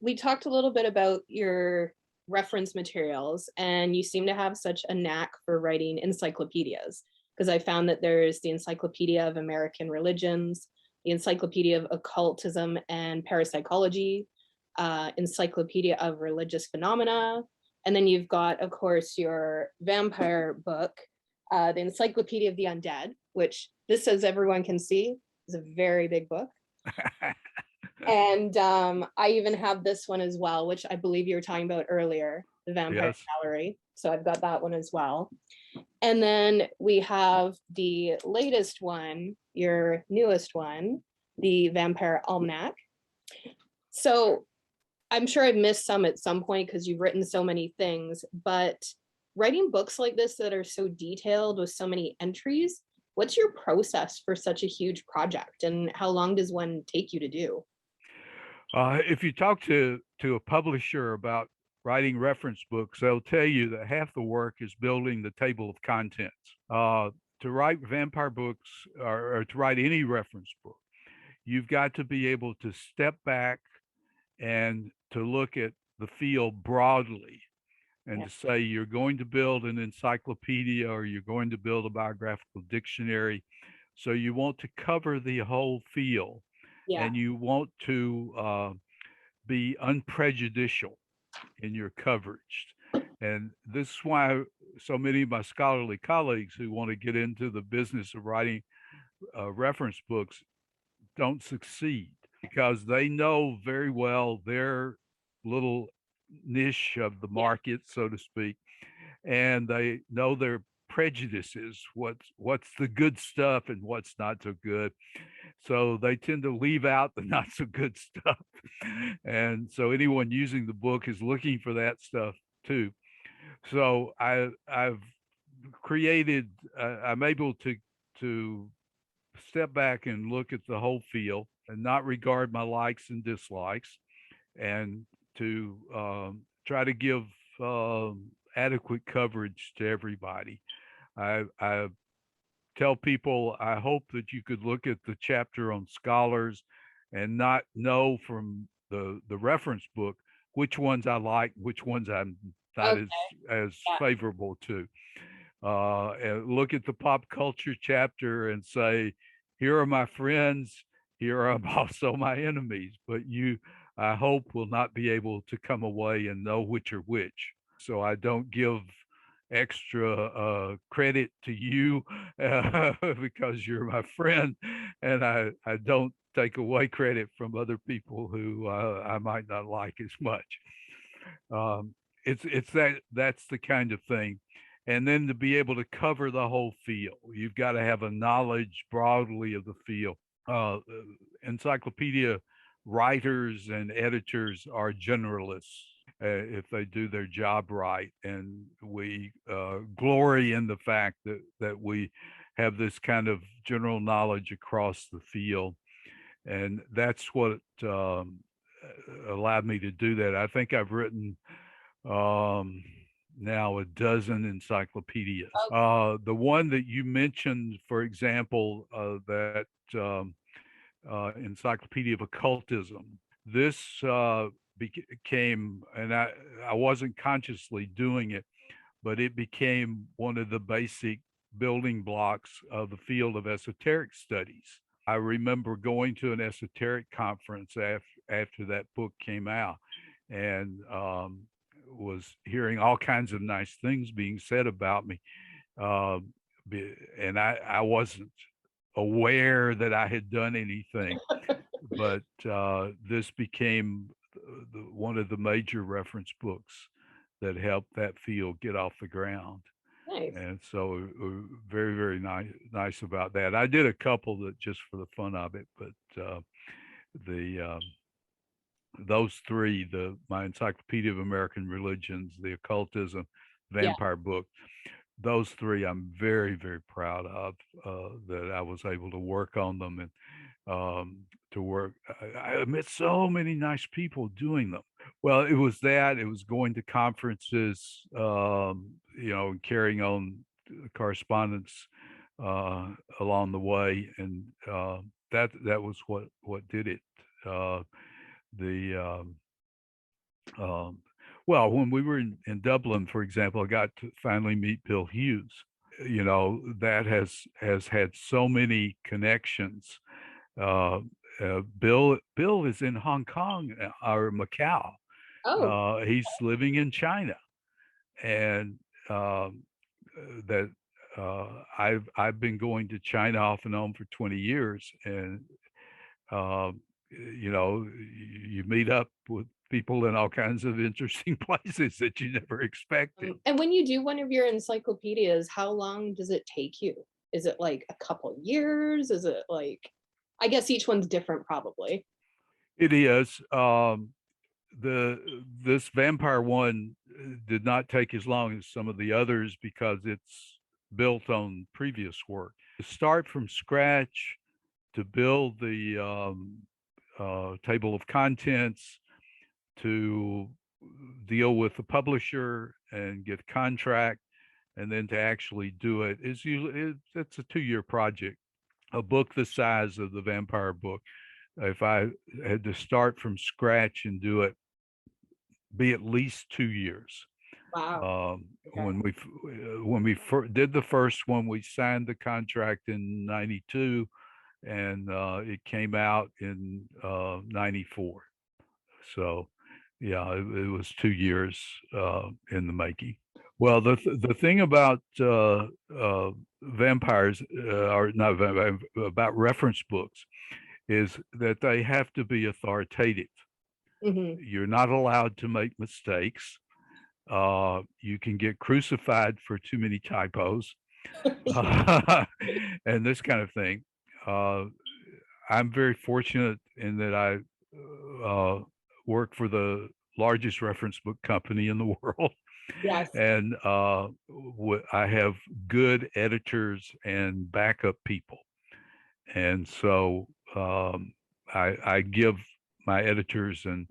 We talked a little bit about your reference materials, and you seem to have such a knack for writing encyclopedias. Because I found that there's the Encyclopedia of American Religions, the Encyclopedia of Occultism and Parapsychology, Encyclopedia of Religious Phenomena, and then you've got, of course, your vampire book, the Encyclopedia of the Undead, which this, as everyone can see, is a very big book. And I even have this one as well, which I believe you were talking about earlier, the Vampire Yes. Gallery. So I've got that one as well. And then we have the latest one, your newest one, the Vampire Almanac. So I'm sure I've missed some at some point because you've written so many things, but writing books like this that are so detailed with so many entries, what's your process for such a huge project, and how long does one take you to do? If you talk to a publisher about writing reference books, they'll tell you that half the work is building the table of contents. To write vampire books or to write any reference book, you've got to be able to step back and to look at the field broadly and Yeah. to say you're going to build an encyclopedia or you're going to build a biographical dictionary. So you want to cover the whole field Yeah. and you want to be unprejudicial in your coverage. And this is why so many of my scholarly colleagues who want to get into the business of writing reference books don't succeed because they know very well their little niche of the Yeah. market, so to speak, and they know their prejudices, what's the good stuff and what's not so good. So they tend to leave out the not so good stuff. And so anyone using the book is looking for that stuff too. So I've created I'm able to step back and look at the whole field and not regard my likes and dislikes and to try to give adequate coverage to everybody. I tell people I hope that you could look at the chapter on scholars and not know from the reference book which ones I like, which ones I'm not Okay. as Yeah. favorable to. And look at the pop culture chapter and say, here are my friends, here are also my enemies. But you, I hope, will not be able to come away and know which are which. So I don't give extra credit to you because you're my friend, and I don't take away credit from other people who I might not like as much. Um, it's that's the kind of thing. And then to be able to cover the whole field, you've got to have a knowledge broadly of the field. Uh, encyclopedia writers and editors are generalists if they do their job right, and we glory in the fact that we have this kind of general knowledge across the field, and that's what allowed me to do that. I think I've written um, now a dozen encyclopedias. Okay. The one that you mentioned, for example, that Encyclopedia of Occultism, this became, and I wasn't consciously doing it, but it became one of the basic building blocks of the field of esoteric studies. I remember going to an esoteric conference after that book came out and was hearing all kinds of nice things being said about me. Um, and I wasn't aware that I had done anything, but this became one of the major reference books that helped that field get off the ground. Nice. And so very, very nice about that. I did a couple that just for the fun of it, but the those three, the my Encyclopedia of American Religions, the Occultism, Yeah. Vampire book, those three I'm very, very proud of that I was able to work on them and to work. I met so many nice people doing them. Well, it was that, it was going to conferences, carrying on correspondence along the way, and that was what did it. The well, when we were in Dublin, for example, I got to finally meet Bill Hughes. You know, that has had so many connections. Uh, Bill is in Hong Kong or Macau. Oh, He's living in China, and um, that I've been going to China off and on for 20 years, and uh, you know, you meet up with people in all kinds of interesting places that you never expected. and when you do one of your encyclopedias, how long does it take you? Is it like a couple years? Is it like, I guess each one's different probably. It is. This vampire one did not take as long as some of the others because it's built on previous work. To start from scratch, to build the table of contents, to deal with the publisher and get a contract, and then to actually do it is usually it's a 2-year project. A book the size of the vampire book, if I had to start from scratch and do it, be at least 2 years. Wow. Okay. When we did the first one, we signed the contract in '92, and it came out in '94. So, yeah, it was 2 years in the making. Well, the thing about vampires, or not about reference books, is that they have to be authoritative. Hmm. You're not allowed to make mistakes. You can get crucified for too many typos, and this kind of thing. Uh, I'm very fortunate in that I work for the largest reference book company in the world, Yes. and I have good editors and backup people, and so I give my editors and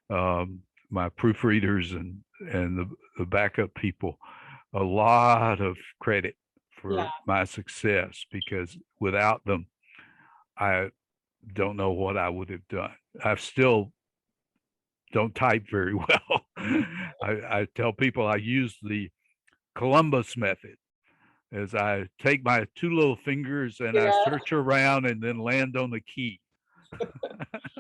my proofreaders and the backup people a lot of credit Yeah. for my success, because without them, I don't know what I would have done. I still don't type very well. I tell people I use the Columbus method, as I take my two little fingers and I Yeah. search around and then land on the key.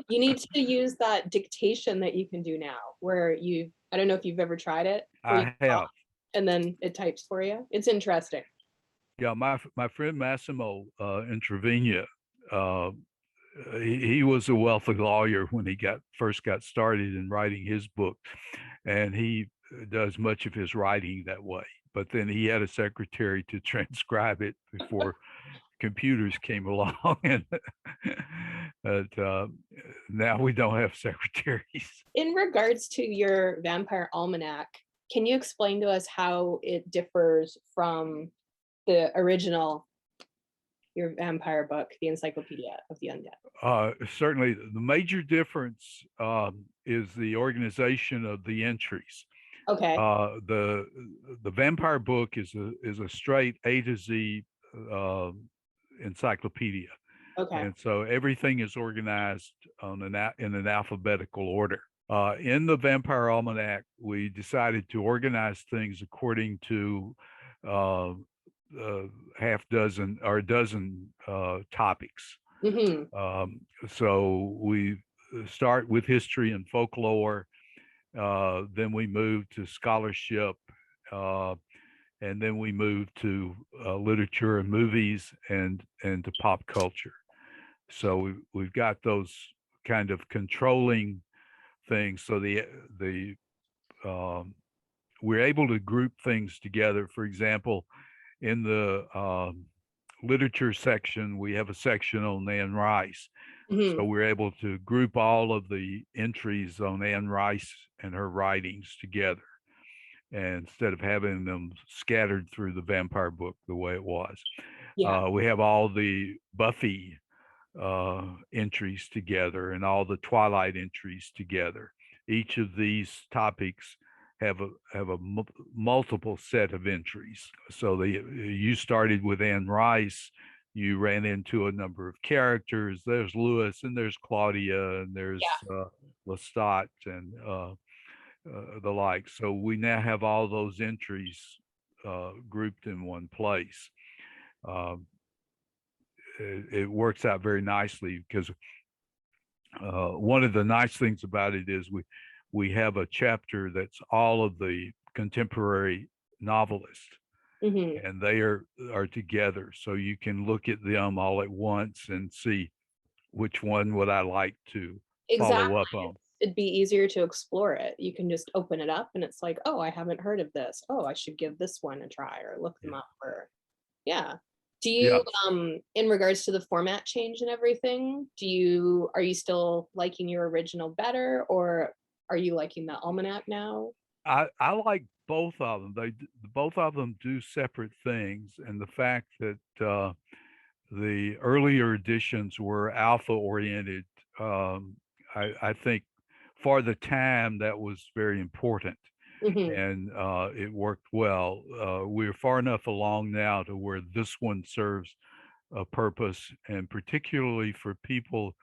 You need to use that dictation that you can do now, where I don't know if you've ever tried it, where you I have. and then it types for you. It's interesting. Yeah, my friend Massimo in Trevina, uh, he was a wealthy lawyer when he first got started in writing his book, and he does much of his writing that way. But then he had a secretary to transcribe it before computers came along, and but, now we don't have secretaries. In regards to your Vampire Almanac, can you explain to us how it differs from the original, your vampire book, the Encyclopedia of the Undead? Certainly, the major difference is the organization of the entries. Okay. The vampire book is a straight A to Z uh, encyclopedia, Okay. and so everything is organized in an alphabetical order. In the Vampire Almanac, we decided to organize things according to uh, half dozen or a dozen topics. Hmm. So we start with history and folklore, then we move to scholarship, uh, and then we move to literature and movies and to pop culture. So we've got those kind of controlling things. So the we're able to group things together. For example, in the literature section, we have a section on Anne Rice. Hmm. So we're able to group all of the entries on Anne Rice and her writings together, and instead of having them scattered through the vampire book the way it was. Yeah. We have all the Buffy entries together and all the Twilight entries together. Each of these topics have a multiple set of entries. So you started with Anne Rice. You ran into a number of characters. There's Lewis, and there's Claudia, and there's Lestat, and the like. So we now have all those entries grouped in one place. It works out very nicely because one of the nice things about it is we have a chapter that's all of the contemporary novelists, and they are together, so you can look at them all at once and see which one would I like to follow up on. It'd be easier to explore it. You can just open it up and it's like, oh, I haven't heard of this. Oh, I should give this one a try or look them up. Or do you in regards to the format change and everything, are you still liking your original better, or are you liking the almanac now? I like both of them. Both of them do separate things, and the fact that the earlier editions were alpha oriented, I think for the time that was very important, and it worked well. We're far enough along now to where this one serves a purpose, and particularly for people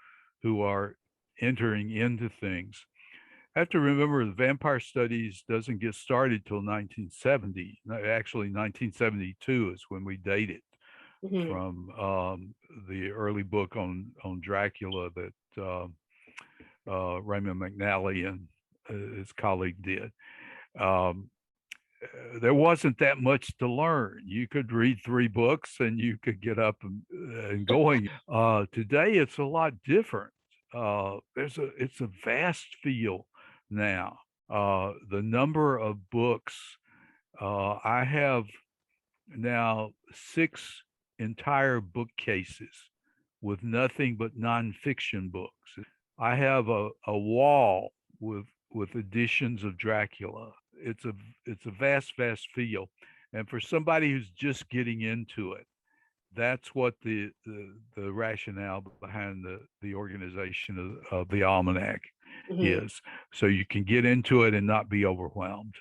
who are entering into things. I have to remember the vampire studies doesn't get started till 1970. Actually, 1972 is when we date it from the early book on Dracula that Raymond McNally and his colleague did. There wasn't that much to learn. You could read 3 books and you could get up and going. Today, it's a lot different. It's a vast field now. The number of books, I have now 6 entire bookcases with nothing but nonfiction books. I have a wall with editions of Dracula. It's a vast field, and for somebody who's just getting into it, that's what the rationale behind the organization of the almanac is. So you can get into it and not be overwhelmed.